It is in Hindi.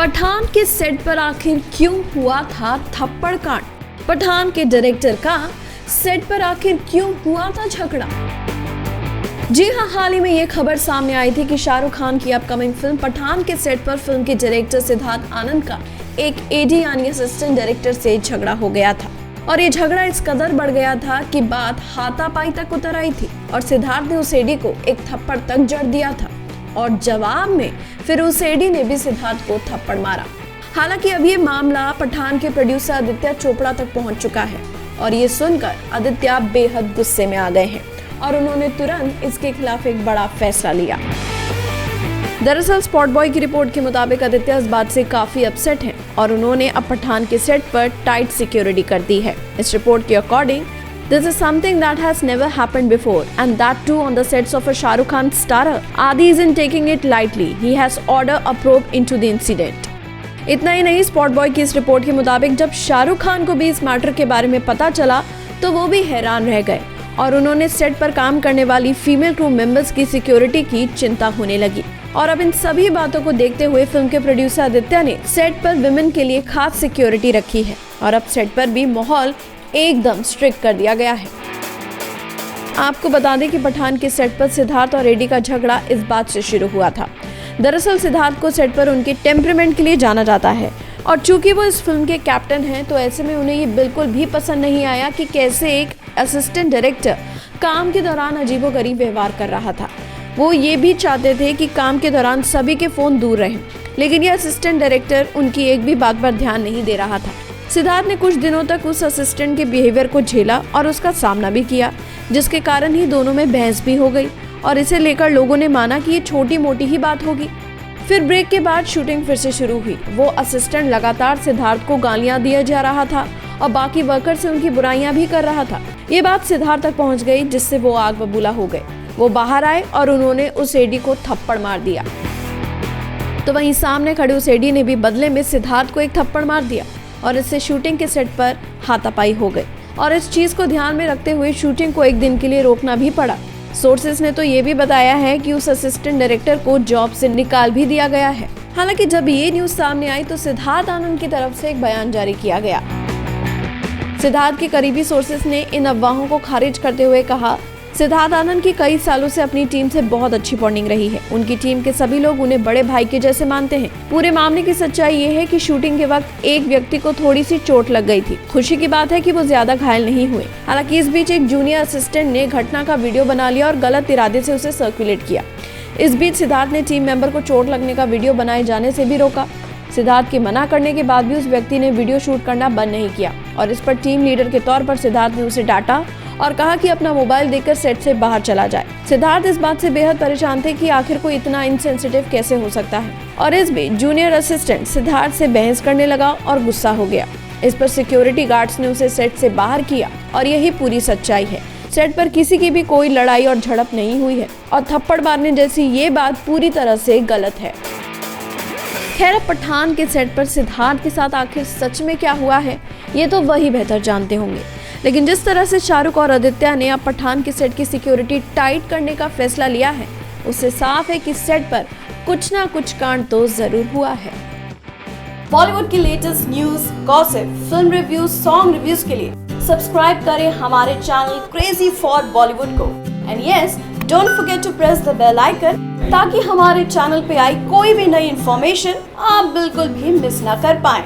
पठान के सेट पर आखिर क्यों हुआ था थप्पड़ कांड? पठान के डायरेक्टर का सेट पर आखिर क्यों हुआ था झगड़ा? जी हाँ, हाल ही में ये खबर सामने आई थी कि शाहरुख खान की अपकमिंग फिल्म पठान के सेट पर फिल्म के डायरेक्टर सिद्धार्थ आनंद का एक एडी यानी असिस्टेंट डायरेक्टर से झगड़ा हो गया था और ये झगड़ा इस कदर बढ़ गया था कि बात हाथापाई तक उतर आई थी और सिद्धार्थ ने उस एडी को एक थप्पड़ तक जड़ दिया था और जवाब में फिर उस एडी ने भी सिद्धार्थ को थप्पड़ मारा। हालांकि अब ये मामला पठान के प्रोड्यूसर आदित्य चोपड़ा तक पहुंच चुका है और ये सुनकर आदित्य बेहद गुस्से में आ गए हैं और उन्होंने तुरंत इसके खिलाफ एक बड़ा फैसला लिया। दरअसल स्पॉट बॉय की रिपोर्ट के मुताबिक आदित्य इस बात से काफी अपसेट हैं और उन्होंने अब पठान के सेट पर टाइट सिक्योरिटी कर दी है। इस रिपोर्ट के according This is something that has never happened before, and that too on the sets of a Shah Rukh Khan starrer. Adi isn't taking it lightly. He has ordered a probe into the incident. इतना ही नहीं, स्पॉट बॉय की इस रिपोर्ट के मुताबिक जब शाहरुख खान को भी इस मैटर के बारे में पता चला तो वो भी हैरान रह गए और उन्होंने सेट पर काम करने वाली फीमेल क्रू मेंबर्स की सिक्योरिटी की चिंता होने लगी। और अब इन सभी बातों को देखते हुए फिल्म के प्रोड्यूसर आदित्य ने सेट पर विमेन के लिए खास सिक्योरिटी रखी है और अब सेट पर भी माहौल एकदम स्ट्रिक्ट कर दिया गया है। आपको बता दें कि पठान के सेट पर सिद्धार्थ और एडी का झगड़ा इस बात से शुरू हुआ था। दरअसल सिद्धार्थ को सेट पर उनके टेम्परामेंट के लिए जाना जाता है और चूंकि वो इस फिल्म के कैप्टन हैं तो ऐसे में उन्हें ये बिल्कुल भी पसंद नहीं आया कि कैसे एक असिस्टेंट डायरेक्टर काम के दौरान अजीबोगरीब व्यवहार कर रहा था। वो ये भी चाहते थे कि काम के दौरान सभी के फोन दूर रहें, लेकिन ये असिस्टेंट डायरेक्टर उनकी एक भी बात पर ध्यान नहीं दे रहा था। सिद्धार्थ ने कुछ दिनों तक उस असिस्टेंट के बिहेवियर को झेला और उसका सामना भी किया, जिसके कारण ही दोनों में बहस भी हो गई और इसे लेकर लोगों ने माना कि ये छोटी मोटी ही बात होगी। फिर ब्रेक के बाद शूटिंग फिर से शुरू हुई। वो असिस्टेंट लगातार सिद्धार्थ को गालियां दिया जा रहा था और बाकी वर्कर से उनकी बुराइयां भी कर रहा था। ये बात सिद्धार्थ तक पहुंच गई, जिससे वो आग बबूला हो गए। वो बाहर आए और उन्होंने उस एडी को थप्पड़ मार दिया। तो वहीं सामने खड़े उस एडी ने भी बदले में सिद्धार्थ को एक थप्पड़ मार दिया और इससे शूटिंग के सेट पर हाथापाई हो गई और इस चीज को ध्यान में रखते हुए शूटिंग को एक दिन के लिए रोकना भी पड़ा। सोर्सेस ने तो ये भी बताया है कि उस असिस्टेंट डायरेक्टर को जॉब से निकाल भी दिया गया है। हालांकि जब ये न्यूज सामने आई तो सिद्धार्थ आनंद की तरफ से एक बयान जारी किया गया। सिद्धार्थ के करीबी सोर्सेस ने इन अफवाहों को खारिज करते हुए कहा, सिद्धार्थ आनंद की कई सालों से अपनी टीम से बहुत अच्छी बॉन्डिंग रही है। उनकी टीम के सभी लोग उन्हें बड़े भाई के जैसे मानते हैं। पूरे मामले की सच्चाई ये है कि शूटिंग के वक्त एक व्यक्ति को थोड़ी सी चोट लग गई थी। खुशी की बात है कि वो ज्यादा घायल नहीं हुए। हालांकि इस बीच एक जूनियर असिस्टेंट ने घटना का वीडियो बना लिया और गलत इरादे से उसे सर्कुलेट किया। इस बीच सिद्धार्थ ने टीम मेंबर को चोट लगने का वीडियो बनाए जाने से भी रोका। सिद्धार्थ के मना करने के बाद भी उस व्यक्ति ने वीडियो शूट करना बंद नहीं किया और इस पर टीम लीडर के तौर पर सिद्धार्थ ने उसे डांटा और कहा कि अपना मोबाइल देकर सेट से बाहर चला जाए। सिद्धार्थ इस बात से बेहद परेशान थे कि आखिर कोई इतना इनसेंसिटिव कैसे हो सकता है और इस बीच जूनियर असिस्टेंट सिद्धार्थ से बहस करने लगा और गुस्सा हो गया। इस पर सिक्योरिटी गार्ड्स ने उसे सेट से बाहर किया और यही पूरी सच्चाई है। सेट पर किसी की भी कोई लड़ाई और झड़प नहीं हुई है और थप्पड़ मारने जैसी ये बात पूरी तरह से गलत है। खैर, पठान के सेट पर सिद्धार्थ के साथ आखिर सच में क्या हुआ है ये तो वही बेहतर जानते होंगे, लेकिन जिस तरह से शाहरुख और आदित्य ने अब पठान के सेट की सिक्योरिटी टाइट करने का फैसला लिया है उससे साफ है कि सेट पर कुछ ना कुछ कांड तो जरूर हुआ है। बॉलीवुड की latest news, gossip, film reviews, song reviews के लिए सब्सक्राइब करें हमारे चैनल क्रेजी फॉर बॉलीवुड को and yes, don't forget to press the bell icon ताकि हमारे चैनल पे आई कोई भी नई इन्फॉर्मेशन आप बिल्कुल भी मिस ना कर पाएं।